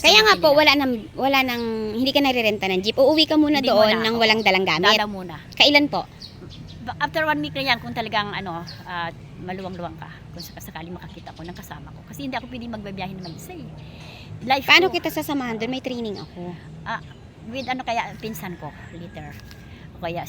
Kaya nga po, wala nang, hindi ka nare-renta ng jeep. Uuwi ka muna Hindi doon muna nang ako. walang dalang gamit. Dala muna. Kailan po? After 1 week na yan, kung talagang maluwang-luwang ka, kung sakasakali makakita ko ng kasama ko. Kasi hindi ako pwedeng magbabiyahe na mag-isa eh. Life Paano ko, kita sasamahan doon? May training ako. with kaya pinsan ko, later. O kaya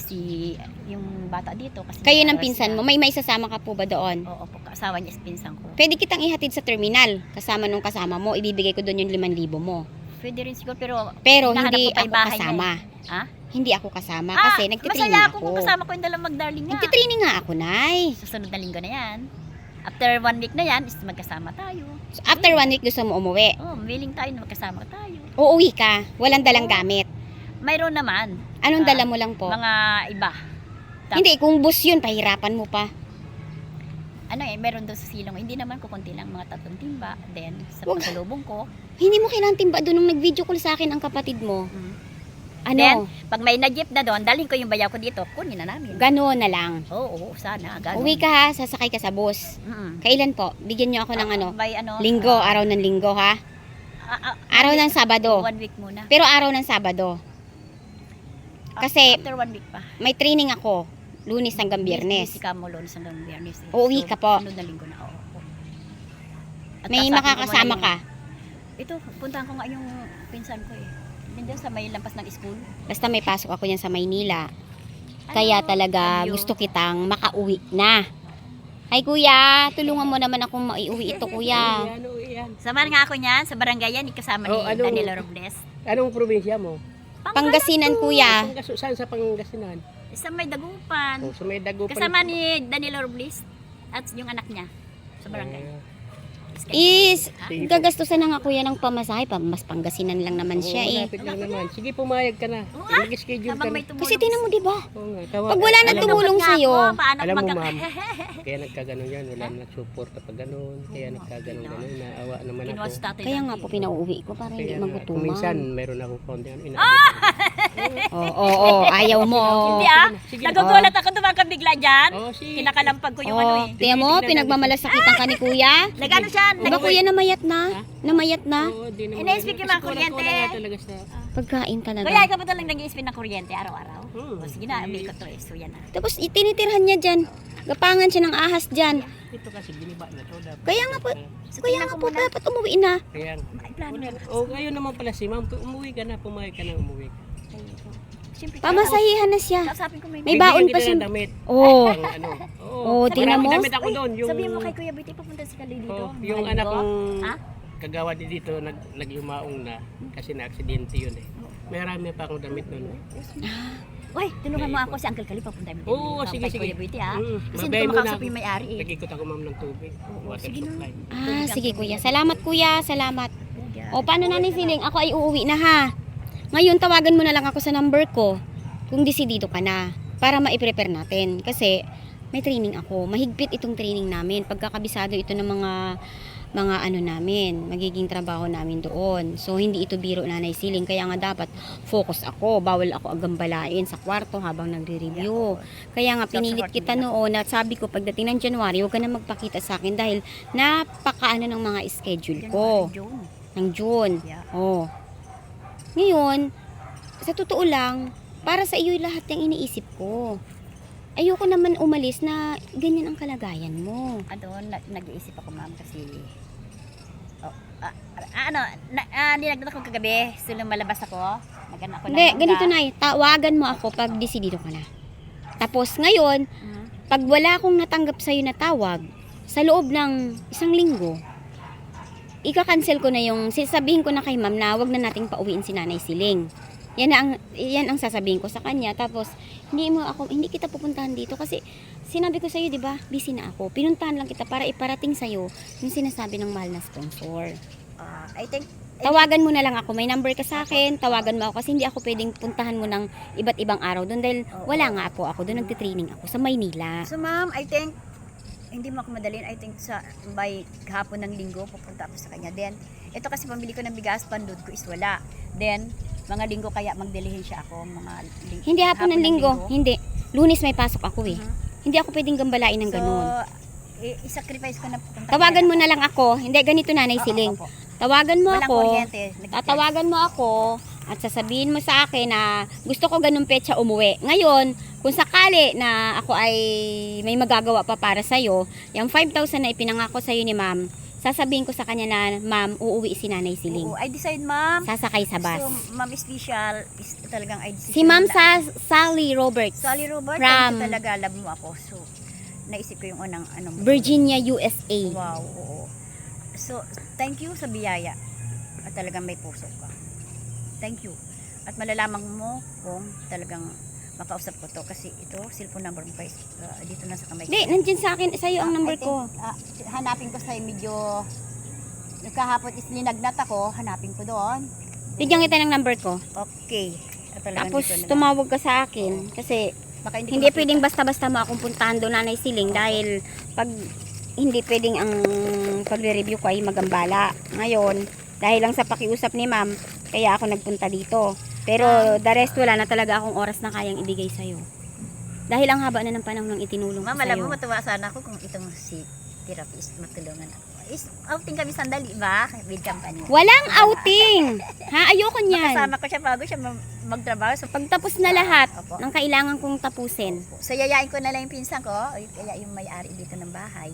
yung bata dito. Kasi Kayo ng hours pinsan mo, na. may isasama ka po ba doon? Oo po, asawa niya is pinsan ko. Pwede kitang ihatid sa terminal. Kasama nung kasama mo, ibibigay ko doon yung 5,000 mo. Pwede rin siguro, pero Pero hinahanap hindi ko pa ako yung bahay niya kasama. Ha? Hindi ako kasama kasi nagtitraining masaya ako. kung kasama ko yung dalawang magdarling nga. Nagtitraining nga ako, Nay. Susunod na linggo na yan. After 1 week na yan, is magkasama tayo. So, after 1 week gusto mo umuwi. Oh, willing tayo na magkasama tayo. Uuwi ka. Walang dalang gamit. Mayroon naman. Anong dala mo lang po? Mga iba. Hindi, kung bus yun, pahirapan mo pa. Meron doon sa silong. Hindi naman kukunti lang, mga 3 timba. Then, sa Wag. pasalubong ko. Hindi mo kailangan timba doon nung nag-video call sa akin ang kapatid mo. Ano? Then, pag may na-jeep na doon, dalhin ko yung bayaw ko dito. Kunin na namin. Gano'n na lang. Oo, sana. Ganun. Uwi ka ha, sasakay ka sa bus. Kailan po? Bigyan niyo ako ng By linggo, araw ng linggo ha? Araw ng Sabado. 1 week muna. Pero araw ng Sabado. Kasi After 1 week pa. may training ako, Lunes hanggang Biyernes. Busy ka mo Lunes hanggang Biyernes. Uuwi ka po. Sunod na linggo na. Oo. At May sasabihin ko makakasama muna ka. Ito, puntahan ko nga yung pinsan ko eh. Nandiyan sa may lampas ng school. Basta may pasok ako yan sa Maynila. Kaya talaga Adiyo. gusto kitang makauwi na. Ay kuya, tulungan mo naman akong maiuwi ito kuya. Samahan nga ako niyan sa barangay yan, ikasama ni Daniel Robles. Anong probinsya mo? Pangasinan kuya. Saan sa Pangasinan? Sa may Dagupan. Oh, sa may Dagupan. Kasama ni Daniel Robles at yung anak niya sa barangay. Is, gagastusan na nga kuya ng pamasahe pa. Mas Pangasinan lang naman siya eh. Malapit lang naman. Sige, pumayag ka na. Mag-schedule ka Habang na. may tumulong. Kasi tingnan mo diba? Oo nga, Pag wala nang alam mo- tumulong sa'yo. Alam mo, ma'am, kaya nagkaganon yan. Wala na support pag ganon. Kaya nagkaganon-ganon. Naawa naman ako. Kinuha sa tatay Kaya natin. nga po pinauwi ko para hindi Kaya nga, kung magutuman. minsan, mayroon ako konti. Oo, ayaw mo. Hindi Sige. Nagugulat ako tumakabigla dyan. Oh, sige. Kinakalampag ko yung Oh, eh. tiyan mo, pinagmamalasakitan ka ni kuya. Nagano siya? Diba kuya namayat na? Namayat na? Oo, di naman. Ina-speak yung mga Kasi kuryente. kulang nga talaga sa... Pagkain talaga. Kuya, ikaw ba talagang nag-i-spin ng kuryente araw-araw? O sige na, may ikot to eh. So yan na. Tapos itinitirhan niya dyan. Gapangan siya ng ahas dyan. Ito kasi giniba na to. Dapat. Kaya nga po, So kaya tingnan nga ko po muna. dapat umuwi na. Kaya, May plano na. oh, ngayon naman pala si ma'am, umuwi ka na, pumayag ka na umuwi. Siyempre, Pamasahihan na siya. kausapin ko may May baon pa siya. damit. Oo. Ang ano. Oo, tingnan mo. Damit ako doon. Yung, Sabihin mo kay Kuya Betty, papunta si Kali dito. yung Mga anak linggo. kong Ha? kagawa din dito, naglumaong na. Kasi na-aksidente yun eh. May marami pa akong damit nun. Uy, tulungan mo ako si Uncle Kali, papunta mo. Oo, sige, Kay sige. Kuya Betty ha. Kasi hindi Mabay ko muna makausap ako. yung may-ari eh. Nag-ikot ako ma'am ng tubig. Water sige na. supply. Sige kuya. Salamat kuya. Salamat. O paano na ni Siling? Ako ay uuwi na ha. Ngayon tawagan mo na lang ako sa number ko. Kung desidido ka na. Para ma-prepare natin. Kasi may training ako. Mahigpit itong training namin. Pagkakabisado ito ng mga ano namin, magiging trabaho namin doon. So, hindi ito biro Nanay Siling. Kaya nga dapat focus ako. Bawal ako agambalain sa kwarto habang nagre-review. Kaya nga pinilit kita noon at sabi ko pagdating ng January, huwag ka na magpakita sa akin dahil napakaano ng mga schedule ko. Ng June. Yeah. Oh. Ngayon, sa totoo lang, para sa iyo lahat yung iniisip ko. Ayoko naman umalis na ganyan ang kalagayan mo. Nag-iisip ako ma'am kasi nilagdan ako kagabi, so lumalabas ako. Nagano ako Hindi, ganito na tawagan mo ako pag desidido ka na. Tapos ngayon, pag wala akong natanggap sa'yo na tawag, sa loob ng 1 linggo, ika-cancel ko na yung, sabihin ko na kay ma'am na wag na nating pauwiin si Nanay Siling. Yan ang sasabihin ko sa kanya. Tapos, hindi kita pupuntahan dito kasi sinabi ko sa'yo, di ba, busy na ako. Pinuntahan lang kita para iparating sa'yo yung sinasabi ng mahal na sponsor. I think Tawagan mo na lang ako. May number ka sa akin. Tawagan mo ako kasi hindi ako pwedeng puntahan mo ng iba't ibang araw doon dahil wala nga po ako doon. Nagtitraining ako sa Maynila. so ma'am, I think hindi mo ako madalin. I think by hapon ng linggo pupunta ako sa kanya. Then ito kasi pambili ko ng bigas, pandod ko is wala. Then mga linggo kaya magdelihin siya ako Hindi hapon ng linggo. Hindi. Lunes may pasok ako eh. Hindi ako pwedeng gambalain ng ganun. i-sacrifice ko na pupunta. Tawagan mo na lang ako. Hindi, ganito Nanay Siling. Opo. Tawagan mo Walang ako. kuryente. Tatawagan mo ako at sasabihin mo sa akin na gusto ko ganung petsa umuwi. Ngayon, kung sakali na ako ay may magagawa pa para sa'yo, yung 5,000 na ipinangako sa'yo ni ma'am, sasabihin ko sa kanya na, ma'am, uuwi si Nanay Siling. Oo, I decide, ma'am. Sasakay sa bus. So, ma'am special is talagang I decide. Si Ma'am Sally Roberts, Sally Robert, from thank you talaga, love mo ako. So, naisip ko yung unang ano mo. Virginia, USA. Wow, oo. So, thank you sa biyaya. At talagang may puso ka. Thank you. At malalaman mo kung talagang makausap ko to. Kasi ito, cellphone number mo guys, dito na sa kamay ko. Hindi, nandyan sa akin, sa'yo ang number I think, ko. hanapin ko sa medyo, kahapon is linagnat ako, hanapin ko doon. Bigyan kita ng number ko. Okay. At talagang Tapos dito na lang. tumawag ka sa akin kasi Baka hindi ko pwedeng basta-basta mo akong puntahan doon, Nanay Siling, dahil pag hindi pwedeng ang pagre-review ko ay magambala. Ngayon, dahil lang sa pakiusap ni ma'am, kaya ako nagpunta dito. Pero the rest wala na talaga akong oras na kayang ibigay sa'yo. Dahil ang haba na ng panahon ng itinulong ko Ma'am, alam sa'yo. mo, matuwa sana ako kung itong si therapist matulungan ako. Is outing kami sandali ba? With company. Walang outing! Ha? Ayoko niyan. Kasama ko siya bago siya magtrabaho. So, Pagtapos na lahat Opo. ng kailangan kong tapusin. So, yayain ko na lang yung pinsan ko, o kaya yung may-ari dito ng bahay.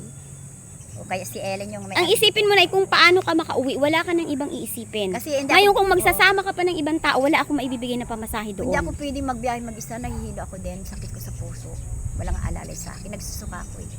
O kaya si Ellen yung may-ari. Ang isipin mo na kung paano ka makauwi, wala ka nang ibang iisipin. Kasi hindi Ngayon ako- kung magsasama ka pa ng ibang tao, wala akong maibibigay na pamasahe doon. Hindi ako pwedeng magbiyahe mag-isa, nahihilo ako din, sakit ko sa puso. Walang aalalay sa akin, nagsusuka ako eh.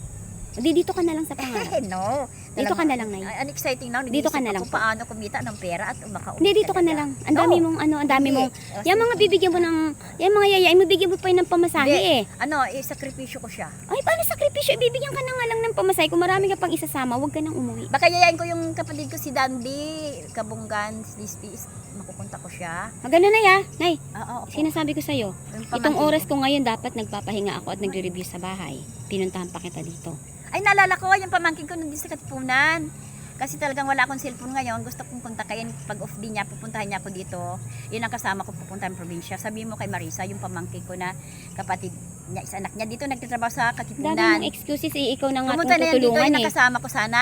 Di dito ka na lang sa pangarap. No. Dito ka na lang, Nay. An exciting now. Dito ka na lang Kung paano kumita ng pera at makauwi. Hindi, dito ka na lang. Ang dami mong ang dami mong yung mga bibigyan mo ng, yung mga yayain mo, bigyan mo pa yun ng pamasahe eh. Ano, sakripisyo ko siya. Ay, paano sakripisyo? Ibibigyan ka na nga lang ng pamasahe. Kung marami ka pang isasama, huwag ka nang umuwi. Baka yayain ko yung kapatid ko si Dandy, Kabunggan, Listis, makukunta ko siya. Maganda na ya, Nay. Oo, Sinasabi ko sa'yo, Yung itong pamangkin oras ko. ko ngayon dapat nagpapahinga ako at nagre-review sa bahay. Pinuntahan pa kita dito. Ay, naalala ko, yung pamangkin ko nandun sa Katipunan. Kasi talagang wala akong cellphone ngayon. Gusto kong kontakin pag off din niya, pupuntahan niya ako dito. Yun ang kasama ko pupuntahan probinsya. Sabihin mo kay Marisa, yung pamangkin ko na kapatid niya, isa anak niya dito, nagtatrabaho sa Dami Katipunan. mong excuses eh, ikaw na nga Pumunta itong na yan dito, tutulungan yung eh. nakasama ko sana.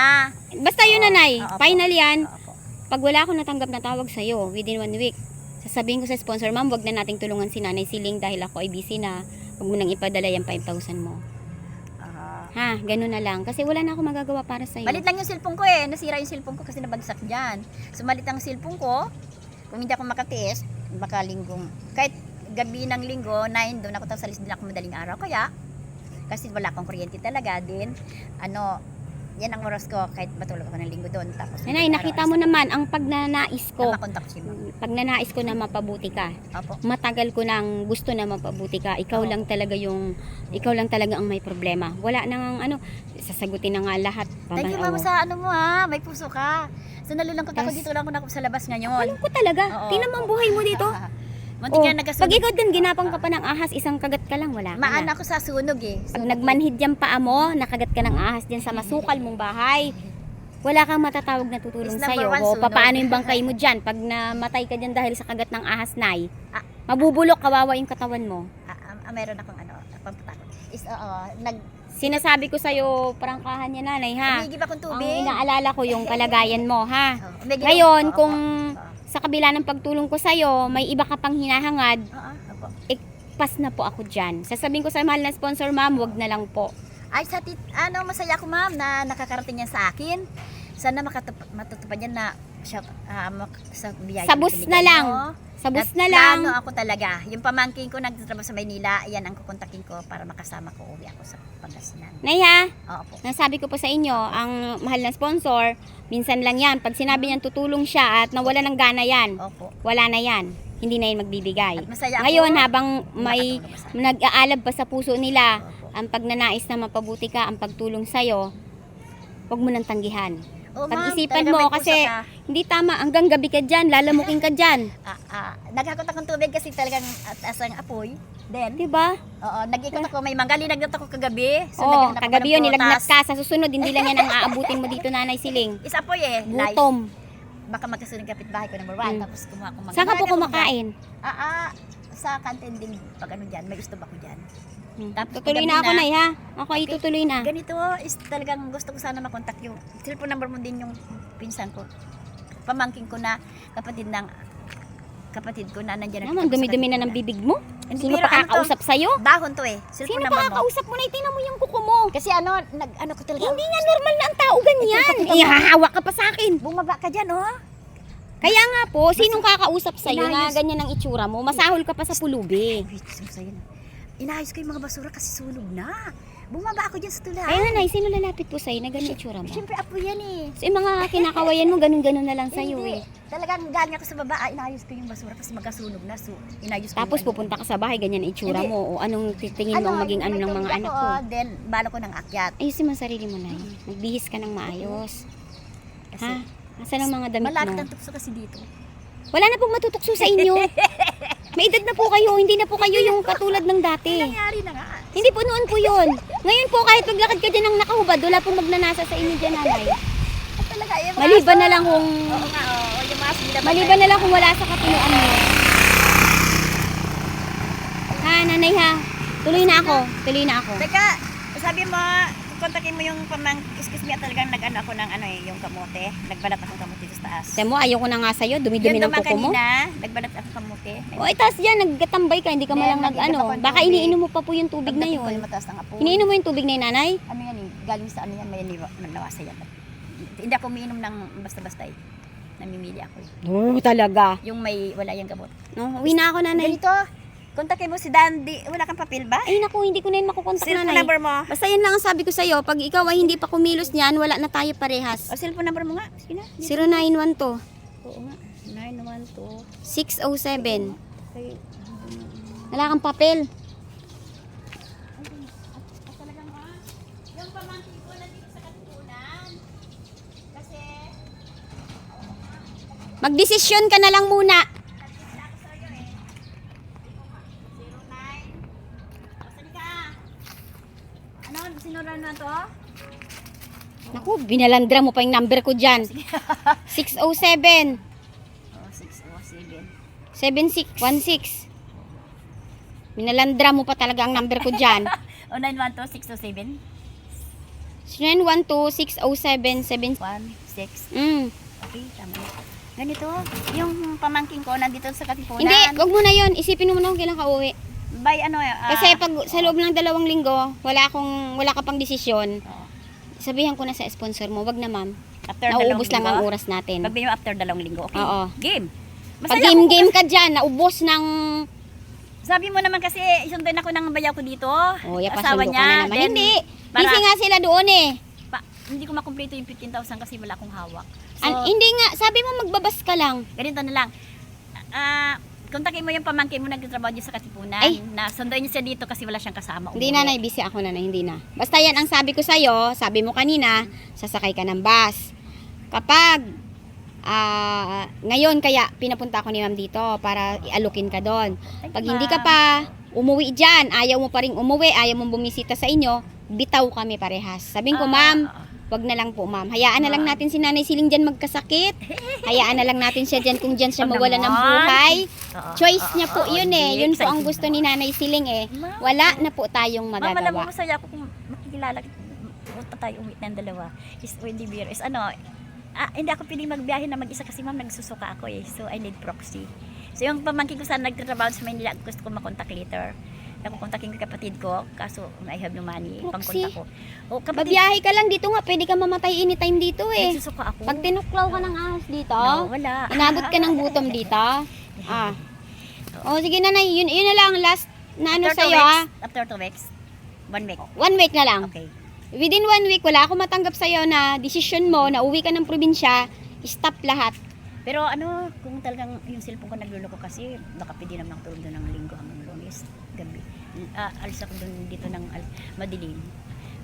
Basta yun, Nanay. Oo, Final yan. Opo. Pag wala akong natanggap na tawag sa'yo within 1 week, sasabihin ko sa sponsor, ma'am, wag na nating tulungan si Nanay Siling dahil ako ay busy na. Wag mo nang ipadala yung 5,000 mo. Ha, ganun na lang. Kasi wala na ako magagawa para sa'yo. Malit lang yung cellphone ko eh. Nasira yung cellphone ko kasi nabagsak dyan. So malit ang cellphone ko. Kung hindi ako makatiis, baka linggong, kahit gabi ng linggo, 9, doon ako tapos salis din ako madaling araw. Kaya, kasi wala akong kuryente talaga din. Ano, yan ang oras ko kahit matulog ako ng linggo doon. Tapos Nanay, madaling nakita araw, mo naman ang pagnanais na ko. makontak si ma'am. Pagnanais ko na mapabuti ka. Opo. Matagal ko nang gusto na mapabuti ka. Ikaw Oo. lang talaga ang may problema. Wala nang sasagutin na nga lahat. Thank you mama sa ano mo ha, may puso ka. So nalulungkot ako, Yes. dito lang ako sa labas ngayon. Alam ko talaga. Oo. Tingnan mo ang buhay mo dito. Muntik Oh, nga pag nagkasunod. ikaw din ginapang ka pa ng ahas, isang kagat ka lang, wala ka Maan na. ako sa sunog eh. Pag nagmanhid yung paa mo, nakagat ka ng ahas dyan sa masukal mong bahay, wala kang matatawag na tutulong Is number sa'yo. one, O, sunog. papaano yung bangkay mo dyan? Pag namatay ka dyan dahil sa kagat ng ahas, Nay, Ah. mabubulok, kawawa yung katawan mo. Meron akong pampatakot. Is, Sinasabi ko sa'yo, prangkahan niya, Nanay, ha? Umigib akong Ang tubig. inaalala ko yung kalagayan mo, ha? Umigib Ngayon, ako. kung Oo. sa kabila ng pagtulong ko sa'yo, may iba ka pang hinahangad, Opo. pas na po ako dyan. Sasabihin ko sa mahal na sponsor, ma'am, wag na lang po. Ay, masaya ako ma'am na nakakarating yan sa akin. Sana matutupad yan na siya, sa biyaya. Sa bus na lang. Sa bus na lang. Plano ako talaga. Yung pamangkin ko nagtatrabaho sa Maynila, yan ang kukontakin ko para makasama ko uwi ako sa Pangasinan. Nay, ha? Opo. Nasabi ko po sa inyo, ang mahal na sponsor, minsan lang yan. Pag sinabi niyang tutulong siya at nawala ng gana yan, Opo. wala na yan. Hindi na yan magbibigay. At masaya ako. Ngayon, habang may nakatulong sa akin. nag-aalab pa sa puso nila, Opo. ang pagnanais na mapabuti ka, ang pagtulong sa'yo, huwag mo nang tanggihan. Oh, ma'am, Pag-isipan talaga mo may puso kasi ka. hindi tama, hanggang gabi ka dyan, lalamukin ka dyan. Naghakot akong tubig kasi talagang asang apoy. Then, Diba? oo, nag-ikot ako, may manggali, nagdot ako kagabi. So, Oo, naghanap ako kagabi ng yun, nilagnat prutas. ka. Sa susunod, hindi lang yan ang aabutin mo dito, Nanay Siling. Is apoy eh, live. Gutom. Baka magkasunod kapitbahay ko number 1, Mm. tapos kumuha ko Saan ka po kumakain? Sa kantin din, pag ano dyan, may gusto ba ko dyan. Tapos Tutuloy kagabi na ako, na. Nay, ha? Ako ay tutuloy na. Ganito is talagang gusto ko sana makontak yung cellphone number mo din yung pinsan ko. pamangkin ko na kapatid ko na nandiyan. Naman, dumi-dumi na ng bibig mo. Hindi, Sino pero pa ano to? kakausap sa'yo? Dahon to eh. Sino Cellphone pa number mo. kakausap mo na? Itinan mo yung kuko mo. Kasi ano ko talaga. Hindi nga normal na ang tao ganyan. Ito, Ihahawak ka pa sa akin. Bumaba ka dyan, oh. Kaya nga po, sinong kakausap sa'yo na Inayos- ganyan ang itsura mo? Masahol ka pa sa pulubi. Wait, sa'yo na. Inayos ko yung mga basura kasi sunog na. Bumaba ako dyan sa tulahan. Kaya nga, Nay, sino lalapit po sa'yo na ganyan itsura mo? Siyempre, apo yan eh. So, yung mga kinakawayan mo, ganun-ganun na lang sa'yo Hindi. eh. Talagang galing ako sa baba, inayos ko yung basura kasi magkasunog na. So, inayos ko Tapos yung pupunta ka sa bahay, ganyan ang itsura Hindi. mo. O anong titingin mo ang maging ano ng mga anak ko? Then, bala ko ng akyat. Ayusin mo ang sarili mo, Nay. Magbihis ka ng maayos. Kasi, Ha? Asan ang mga damit malapit mo? ang tukso kasi dito. Wala na pong matutukso sa inyo. May edad na po kayo, hindi na po kayo yung katulad ng dati. Nangyari na nga. Hindi po noon po yun. Ngayon po kahit maglakad ka dyan ng nakahubad, wala pong magnanasa sa inyo dyan, Nanay. Talaga, yung mga Maliban aso. na lang kung Oo nga, oo. Yung mga aso, maliban na lang kung wala sa kapunuan mo. Ha, Nanay ha. Tuloy na ako. Tuloy na ako. Teka, sabi mo, kontakin mo yung excuse me, talagang nag-ano ako ng yung kamote. Nagbalat akong kamote dito sa taas. Temo, ayoko na nga sa'yo. Dumi-dumi Yung ng naman kuko mo. kanina, nagbalat akong kamote. O, taas dyan. Naggatambay ka. Hindi ka Hindi, malang nag-inom nag-ano. ako ng Baka tubig. iniinom mo pa po yung tubig na Pagdating ko yun. yung mataas ng apoy. Iniinom mo yung tubig na yun, Nanay? Ano yan eh, galing sa ano yan, may nawasa yan. Hindi ako umiinom ng basta-basta eh. Namimili ako eh. Oo, talaga. Yung may, wala yung gamot. No, uwi na ako, Nanay. Ganito, kontakin mo si Dandy. Wala kang papel ba? Ay, naku, hindi ko na yun makukontak, Cellphone Nanay. number mo. Basta yan lang ang sabi ko sa'yo. Pag ikaw ay hindi pa kumilos niyan, wala na tayo parehas. O, cellphone number mo nga. Sige na. 0912 Oo nga. 912. 607. Okay. Wala kang papel. Talagang yung pamangkin ko na dito sa katipunan. Kasi, Magdesisyon ka na lang muna. ako sa'yo eh. 09. O, sali ka. Ano? Sinuran na to? Naku, binalandra mo pa yung number ko dyan. 607 O, 607. 7616. Binalandra mo pa talaga ang number ko dyan. O, 912-627. 912-607-7. 1, 6. Mm. Okay, tama na. Ganito, yung pamangkin ko nandito sa katipunan. Hindi, wag mo na yun. Isipin mo na kung kailan ka uwi. By ano, Kasi pag sa loob ng 2 linggo, wala ka pang desisyon. Oo. Sabihan ko na sa sponsor mo, wag na ma'am. after Nauubos 2 lang ang linggo. oras natin. Sabi mo after 2 linggo, okay? Oo. Game. Pag Masaya ako. game-game ka dyan, naubos ng... Sabi mo naman kasi, isundan ako ng bayaw ko dito. Oh, ya, Asawa pasundo ka niya. na naman. Then, Hindi. para- Busy nga sila doon eh. hindi ko makumpleto yung 15,000 kasi wala akong hawak. So, Hindi nga, sabi mo magbabas ka lang. ganito na lang. Kontakin mo yung pamangkin mo nagtatrabaho dito sa Katipunan. Ay. Na sunduin niya siya dito kasi wala siyang kasama. Hindi umuwi. na, busy ako na, hindi na. Basta yan ang sabi ko sa'yo, sabi mo kanina, sasakay ka ng bus. Kapag, ngayon kaya pinapunta ako ni ma'am dito para ialukin ka doon. Thank Pag you, hindi ka ma'am. pa umuwi dyan, ayaw mo pa rin umuwi, ayaw mo bumisita sa inyo, bitaw kami parehas. Sabihin ko, ma'am, wag na lang po ma'am. Hayaan na lang natin si Nanay Siling dyan magkasakit. Hayaan na lang natin siya dyan kung dyan siya Wag mawala ng naman. buhay. Oo, Choice oo, niya po oo, yun eh. hindi. Yun po ang Excited gusto na. ni Nanay Siling eh. Ma'am. Wala na po tayong Ma'am, alam mo, magagawa. masaya ako kung makikilala punta tayo uwi ng dalawa. Is Wendy Beer. Is ano, hindi ako piling magbiyahe na mag-isa kasi ma'am, nagsusuka ako eh. So, I need proxy. So, yung pamangkin ko sana nagtatrabaho sa Manila, gusto ko makontak later. Nakukontakin ko kapatid ko, kaso I have no money. Proxy? Pangkontak ko. O, kapatid, Babiyahe ka lang dito nga, pwede ka mamatay anytime dito eh. nagsusuka ako. Pag tinuklaw ka ng ahas dito, No, wala. inabot ka ng gutom dito. O sige Nanay, yun na lang last na ano After sa'yo 2 ah. weeks, after 2 weeks, 1 week. 1 week na lang. Okay. Within 1 week, wala ako matanggap sa'yo na desisyon mo na uwi ka ng probinsya, stop lahat. Pero ano, kung talagang yung cellphone ko nagluloko kasi, baka pwede naman ako tulog doon ng linggo hanggang Lunes, gabi. Alis ako doon dito ng madilim.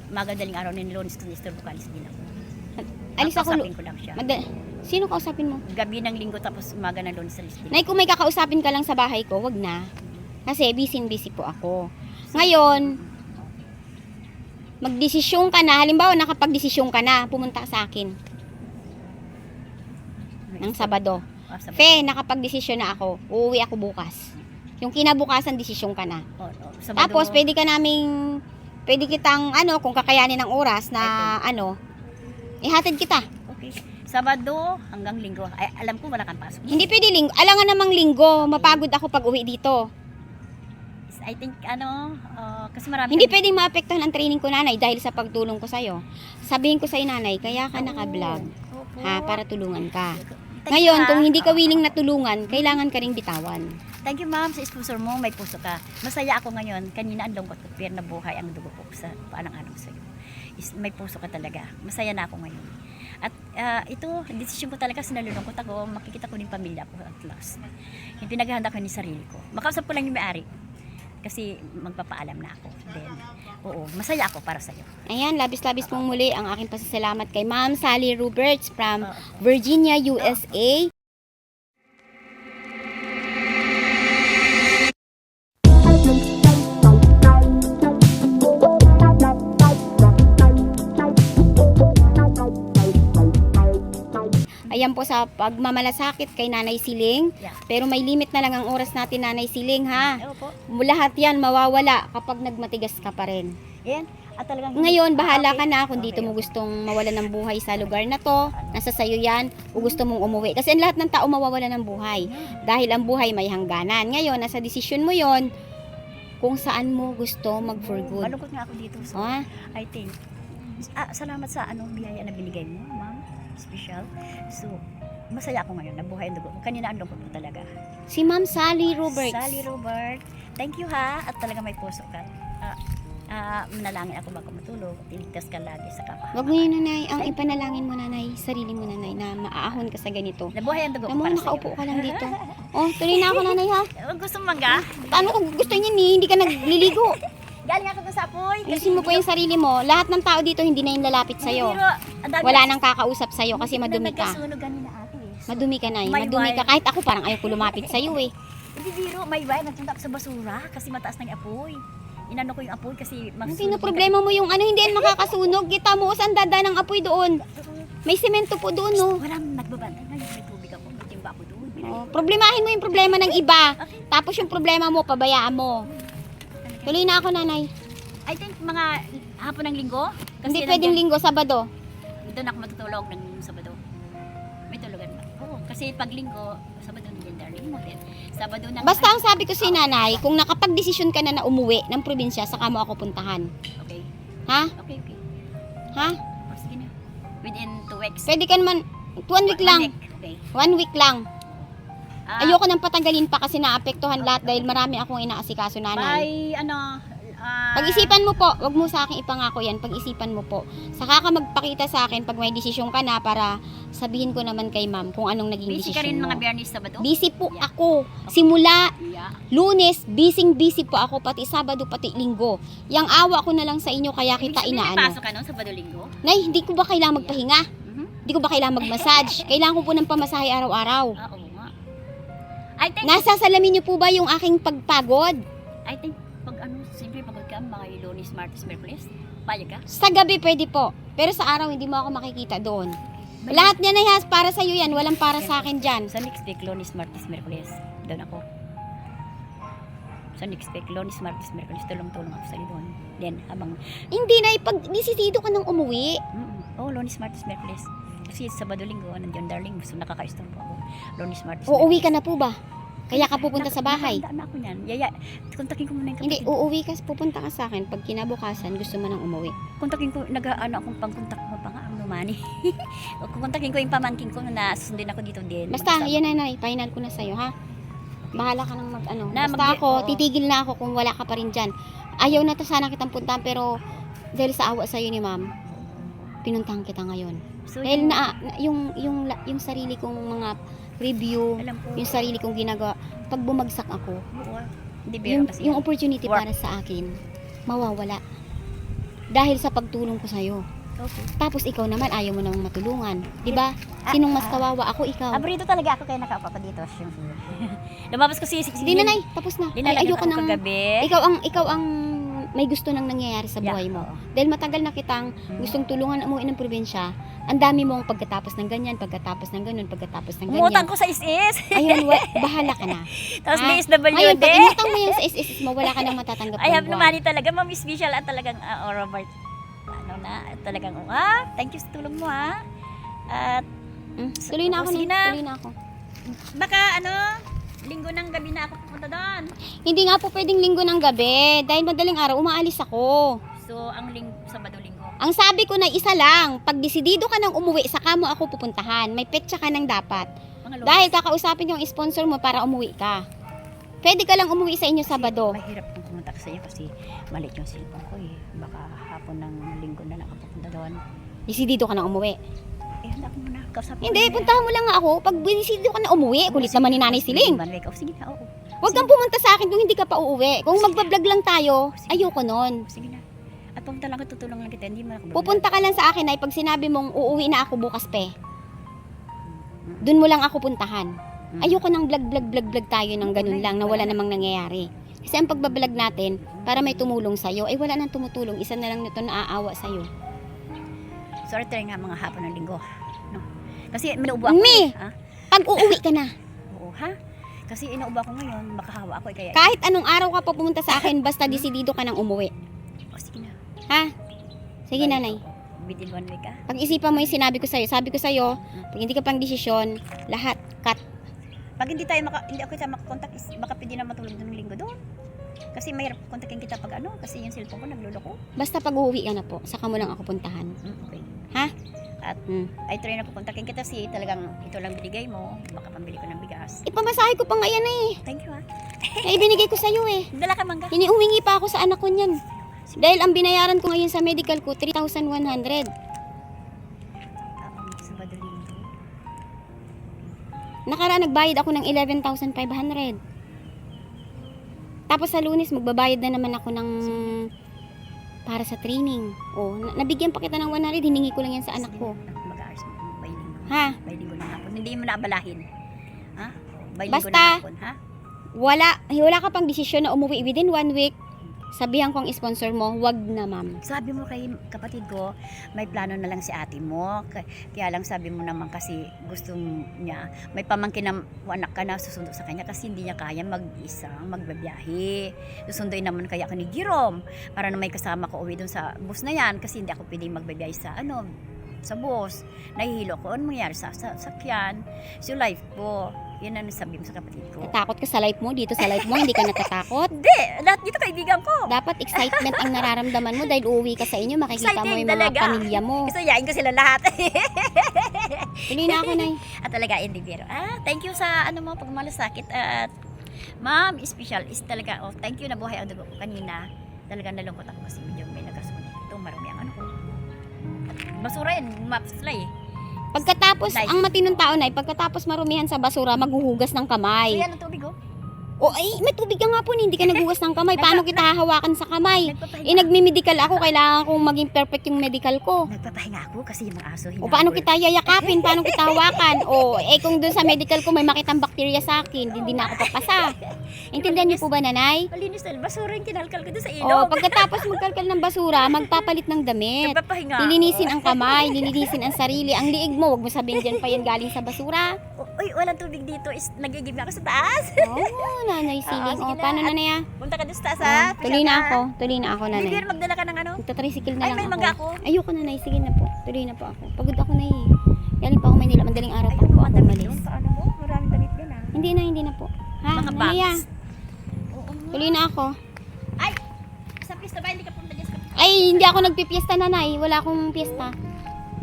Magadaling araw ng Lunes kung istorbo ka, alis din ako. Alis ako. Kausapin ko lang siya. Sino kausapin mo? Gabi ng linggo tapos umaga ng Lunes alis din. Nay, kung may kakausapin ka lang sa bahay ko, wag na. Kasi busy po ako. Ngayon, magdesisyon ka na. Halimbawa, nakapagdesisyon ka na, pumunta ka sa akin ng Sabado. Fe, nakapagdesisyon na ako. Uuwi ako bukas. Yung kinabukasan, desisyon ka na. Tapos, pwede kitang, kung kakayanin ng oras na, ihatid kita. Okay. Sabado hanggang linggo. Ay, alam ko wala kang pasok. Hindi pwede linggo. Alangan namang linggo. Mapagod ako pag uwi dito. I think kasi marami Hindi kami- pwedeng maapektuhan ang training ko, nanay, dahil sa pagtulong ko sa'yo. Sabihin ko sa'yo, nanay, kaya ka naka-vlog. Opo. Ha, para tulungan ka. Thank Ngayon, you, kung ha. hindi ka willing na tulungan, kailangan ka ring bitawan. Thank you ma'am sa sponsor mo, may puso ka. Masaya ako ngayon. Kanina ang lungkot ko, pero nabuhay ang dugo ko sa paalang-alang sa'yo. May puso ka talaga. Masaya na ako ngayon. At ito, decision ko talaga, sinalulungkot ako, makikita ko din pamilya ko at last. Yung pinaghahanda ko ni sarili ko. Makausap ko lang yung may-ari. Kasi magpapaalam na ako. Then, oo, masaya ako para sa'yo. Ayan, labis-labis mong muli ang aking pasasalamat kay Ma'am Sally Roberts from Virginia, USA. Ayan po sa pagmamalasakit kay Nanay Siling. Yeah. Pero may limit na lang ang oras natin, Nanay Siling, ha? Opo. Lahat yan mawawala kapag nagmatigas ka pa rin. Yan. At talagang Ngayon, bahala okay. ka na kung dito Okay. mo gustong mawalan ng buhay sa lugar na to. Nasa sayo yan. O gusto mong umuwi. Kasi ang lahat ng tao mawawalan ng buhay. Dahil ang buhay may hangganan. Ngayon, nasa desisyon mo yon kung saan mo gusto mag-for good. Malungkot nga ako dito. So, Ah, I think, salamat sa biyaya na binigay mo, ma'am. Special. So, masaya ako ngayon. Nabuhay ang dugo ko. Kanina ang lungkot ko talaga. si Ma'am Sally Roberts. Sally Robert, thank you ha. At talaga may puso ka. Manalangin ako bago matulog. Tiligtas ka lagi sa kapahamakan. Wag mo yun, Nanay. Ang ipanalangin mo, Nanay, sarili mo, Nanay, na maaahon ka sa ganito. Nabuhay ang dugo ko Alam mo, para nakaupo sa'yo. ka lang dito. Oh, tuloy na ako, Nanay, ha? Gusto mo mangga? Paano kung gusto niya hindi ka nagliligo? Galing ako doon sa apoy. Ayusin mo po yung sarili mo. Lahat ng tao dito hindi na yung lalapit sa'yo. Wala nang kakausap sa'yo kasi madumi ka. Nagkasunog kanina ate eh. Madumi ka, Nay. May Madumi wire. ka. Kahit ako parang ayaw ko lumapit sa'yo eh. Hindi biro, may wire. Nagpunta ako sa basura kasi mataas ng apoy. Inano ko yung apoy kasi Hindi problema mo yung hindi yan makakasunog. Kita mo, saan dada ng apoy doon? May semento po doon, no? Walang nagbabantay. Ngayon may tubig ako. May timba ako doon. Oh, problemahin mo yung problema ng iba. Tapos yung problema mo, pabayaan mo. Tuloy na ako, Nanay. I think mga hapon ng linggo. Hindi pwedeng linggo, Sabado. Doon ako matutulog ng Sabado. May tulugan ba? Oo. Kasi pag linggo, Sabado din darling mo din. Sabado ng... Basta ang sabi ko si Nanay, kung nakapag-desisyon ka na umuwi ng probinsya, saka mo ako puntahan. Okay. Ha? Okay. Ha? O, sige na. Within 2 weeks. Pwede ka naman, 1 week lang. Okay. 1 week lang. Ah, Ayoko nang patagalin pa kasi naapektuhan lahat dahil marami akong inaasikaso, Nanay. By Pag-isipan mo po, wag mo sa akin ipangako yan, pag-isipan mo po. Saka ka magpakita sa akin pag may desisyon ka na para sabihin ko naman kay ma'am kung anong naging busy ka rin desisyon mo. mga Biyernes, Sabado? Busy po Yeah. ako. Simula Yeah. Lunes, busy po ako, pati Sabado, pati Linggo. Yang awa ko na lang sa inyo kaya kita May inaano. pasok ka no, Sabado, Linggo? Nay, hindi ko ba kailangan magpahinga? Mhm. Hindi ko ba kailangan mag-massage? Kailangan ko po ng pamasahe araw-araw. Oo nga. I think, Nasa salamin niyo po ba yung aking pagpagod? I think, pag siyempre pagod ka, mga Lunes, Martes, Merkulis, payag ka? Sa gabi pwede po. Pero sa araw hindi mo ako makikita doon. Lahat niya na has para sa iyo yan, walang para sa akin diyan. Sa next week, Lunes, Martes, Merkulis, doon ako. Sa next week, Lunes, Martes, Merkulis, tulong-tulong ako sa doon. Then, habang, Hindi na pag disisido ka nang umuwi. Lunes, Martes, Merkulis. Kasi Sabado, Linggo, nandiyan darling, so nakaka-istorbo ako. Lunes, Martes, Uuwi ka na po ba? Kaya ka pupunta sa bahay. Nakahanda na ako niyan. Yaya, kontakin ko muna yung Hindi, kapatid. uuwi ka, pupunta ka sa akin pag kinabukasan gusto mo nang umuwi. Kontakin ko, nag-ano akong pang-kontak mo pa nga, ang lumani. Kontakin ko yung pamangkin ko na susundin ako dito din. Basta, Magkasama. yan na, final ko na sa'yo, ha? Bahala ka nang Na, Basta ako, oo. titigil na ako kung wala ka pa rin dyan. Ayaw na to sana kitang puntahan, pero dahil sa awa sa'yo ni ma'am, pinuntahan kita ngayon. So, Dahil yung- yung sarili kong mga review, alam ko, yung sarili kong ginagawa, pag bumagsak ako, oo, hindi biro kasi. yung opportunity Work. para sa akin, mawawala. Dahil sa pagtulong ko sa'yo. Okay. Tapos ikaw naman, ayaw mo namang matulungan. Di ba? Sinong mas kawawa? Ako, ikaw. Abrito talaga ako kaya nakaupa pa dito. Lumabas ko si Hindi na, Nay. Tapos na. Ay, Dinalagan ayoko ako nang... kagabi. Ikaw ang may gusto nang nangyayari sa buhay mo. oo. Dahil matagal na kitang gustong tulungan umuwi ng probinsya, ang dami mong pagkatapos ng ganyan, pagkatapos ng ganun, pagkatapos ng Umutang ganyan. ko sa is-is. Ayun, bahala ka na. Tapos Ah, DSWD. Ngayon, pag inutang mo yung sa SS mo, wala ka nang matatanggap I have ng no buwan. money talaga. Ma'am special at talagang Robert. Ano na, talagang thank you sa tulong mo ha. At Tuloy na ako sige na. na. Tuloy na ako. Baka linggo ng gabi na ako pupunta doon. Hindi nga po pwedeng linggo ng gabi. Dahil madaling araw, umaalis ako. So, ang Sabado linggo. Ang sabi ko na isa lang, pag desidido ka nang umuwi, saka mo ako pupuntahan. May petsa ka nang dapat. Mga Lunes. Dahil kakausapin yung sponsor mo para umuwi ka. Pwede ka lang umuwi sa inyo Sabado. Mahirap kong pumunta sa iyo kasi maliit yung cellphone ko eh. Baka hapon ng linggo na lang ako pupunta doon. Desidido ka nang umuwi. Eh, handa ko muna. Kausapin Hindi, puntahan mo lang nga ako. Pag desidido ka na umuwi, kulit naman ni Nanay Siling. Sige na, oo. Huwag kang pumunta sa akin kung hindi ka pa uuwi. Kung magbablog lang tayo, ayoko nun. Sige na. At pumunta lang ako, tutulong lang kita. Hindi mo ako Pupunta ka lang sa akin ay pag sinabi mong uuwi na ako bukas pe. Doon mo lang ako puntahan. Ayoko nang vlog tayo ng ganun lang na wala namang nangyayari. Kasi ang pagbablog natin, para may tumulong sa'yo, ay wala nang tumutulong. Isa na lang nito naaawa sa'yo. Sorry tayo nga mga hapon ng linggo. No? Kasi minuubo ako. Me! Ha? Pag uuwi ka na, Oo, ha? Kasi inuubo ako ngayon, makahawa ako. Kaya, kahit anong araw ka pa pumunta sa akin, basta desidido ka nang umuwi. sige na. Ha? Sige nanay. Within 1 week, ha? Pag-isipan mo yung sinabi ko sa'yo. Sabi ko sa'yo, pag hindi ka pang desisyon, lahat, cut. Pag hindi ako kita makakontak, baka pwede na matulog ng linggo doon. Kasi mahirap kontakin kita pag kasi yung cellphone ko nagluloko. Basta pag uuwi ka na po, saka mo lang ako puntahan. Okay. Ha? At I try na pupuntakin kita kasi talagang ito lang binigay mo, baka pambili ko ng bigas. Ipamasahe ko pa nga yan eh. Thank you, ha? Eh, binigay ko sa'yo eh. Dala ka mangga. Humingi pa ako sa anak ko niyan. Dahil ang binayaran ko ngayon sa medical ko, 3,100. Sabado linggo. Nakaraan nagbayad ako ng 11,500. Tapos sa Lunes magbabayad na naman ako ng para sa training. Oh, nabigyan pa kita ng 100, hiningi ko lang yan sa anak ko. Mag-aayos mo by linggo. Ha? By linggo ng hapon. Hindi mo na abalahin. Ha? By linggo Basta, ng hapon, ha? Wala ka pang desisyon na umuwi within 1 week. Sabihan kong sponsor mo, wag na ma'am. Sabi mo kay kapatid ko, may plano na lang si ate mo. Kaya lang sabi mo naman kasi gusto niya, may pamangkin na anak ka na susundo sa kanya kasi hindi niya kaya mag-isa, magbabiyahe. Susunduin naman kaya ako ni Jerome para na may kasama ko uwi dun sa bus na yan kasi hindi ako pwedeng magbabiyahe sa sa bus. Nahihilo ko. Ano mangyari sa sakyan? So life ko. Yan ang sabi mo sa kapatid ko. Natakot ka sa life mo, dito sa life mo, hindi ka natatakot. Hindi! Lahat dito kaibigan ko. Dapat excitement ang nararamdaman mo dahil uuwi ka sa inyo, makikita mo yung mga talaga. pamilya mo. Gusto yain ko sila lahat. Tuloy na ako, Nay. At talaga, hindi biro. Thank you sa pagmalasakit. At ma'am, special is talaga, thank you na buhay ang dugo ko kanina. Talaga nalungkot ako kasi medyo may nagkasunod. Ito, marami ang ko. Basura yan, mapslay. Pagkatapos, Nice. ang matinong tao, Nay, pagkatapos marumihan sa basura, maghuhugas ng So kamay. yan ang tubig, O ay, may tubig ka nga po, hindi ka naghugas ng kamay. Paano kita hahawakan sa kamay? Nagpapahinga. Nagmi-medical ako, kailangan kong maging perfect yung medical ko. Nagpapahinga ako kasi yung mga aso O paano kita yayakapin? Paano kita hawakan? O kung dun sa medical ko may makitang bakterya sa akin, hindi na ako papasa. Intindihan niyo po ba, Nanay? Malinis na, basura yung kinalkal ko doon sa O ilog. pagkatapos magkalkal ng basura, magpapalit ng damit. Nagpapahinga. Lilinisin ang kamay, lilinisin ang sarili. Ang liig mo, wag mo sabihin dyan pa yan galing sa basura. Uy, walang tubig dito. Nagigib na ako sa taas. Oh, Nanay Siling. sige O, na. paano, Nanay ah? Punta ka doon sa taas, O, ha? tuloy na ako. Tuloy na ako, Nanay. Bibir, magdala ka ng Magta-tricycle na Ay, lang may ako. mangga ako. Ayoko, Nanay. Sige na po. Tuloy na po ako. Pagod ako na eh. Galing pa ako Maynila. Madaling araw pa Ayun, po mga ako damit umalis. doon. Paano mo? Maraming damit din, ha? Hindi na po. Ha? Mga Nanay, ah. bags. Oo. Tuloy na ako. Ay! Sa pista ba? Hindi ka punta dyan sa Ay, hindi ako nagpipiesta, Nanay. Wala akong piyesta.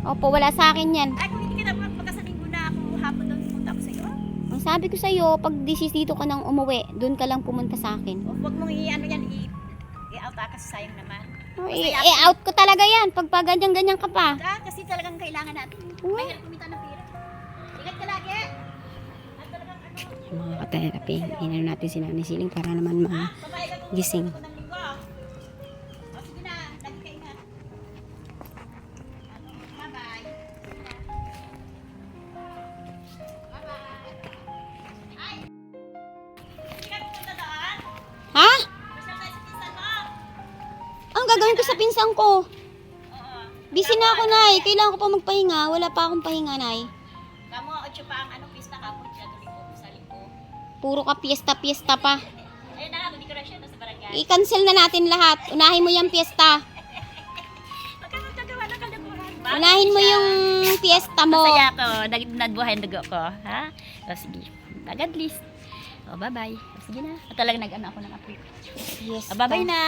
Opo, wala sa akin yan. Ay, kung hindi ka na magkasalinggo na ako hapon doon pumunta ako sa iyo. Ang sabi ko sa'yo, pag desisito ka nang umuwi, doon ka lang pumunta sa akin. Huwag mong i-out kasi sayang naman. I-out ko talaga yan. Pag ganyan-ganyan ka pa. Kasi talagang kailangan natin. Mahirap kumita ng pera. Ingat ka lagi. At talagang Mga ka-therapy, inano natin si Nanay Siling para naman gising. ng linggo. O sige na, lagi ka ingat. Bye-bye. Bye-bye. Ay! Hindi ka pupunta doon? Ha? Basta tayo sa pinsan mo. Ang gagawin ko sa pinsan ko? Oo. Busy na ako, Nay. Kailangan ko pa magpahinga. Wala pa akong pahinga, Nay. Kamu, 8 pa ang pista ka po dyan sa linggo. Puro ka piyesta-piyesta pa. Ayun na, mag-dekorasyon na sa barangay. I-cancel na natin lahat. Unahin mo yung piyesta. Huwag ka magkagawa ng kalaguran. Unahin mo yung fiesta mo. Masaya ako. Nagbuhay ang dugo ko. Ha? O sige. God bless. O bye-bye. O sige na. At talagang nag-ano ako ng apoy. Yes. O bye-bye na.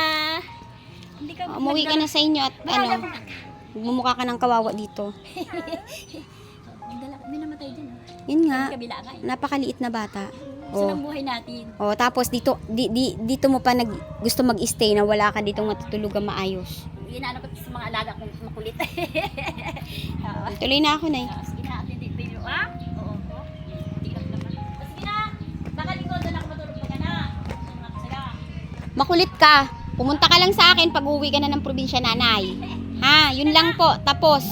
Hindi ka Umuwi ka na sa inyo at ano, mumukha ka ng kawawa dito. May namatay dyan. Yun nga, Kabila nga eh. napakaliit na bata. Gusto Oh. ng buhay natin. Oh, tapos dito dito mo pa gusto mag-stay na wala ka ditong matutulugan maayos. Inaano ko sa mga alaga kong makulit. Oo. Tuloy na ako, Nay. Sige na, ate, di pero Oo. Tingnan naman. Sige na. Baka linggo doon ako matulog pa ka na. Sige. Makulit ka. Pumunta ka lang sa akin pag uwi ka na ng probinsya, nanay. Ha, yun lang po. Tapos.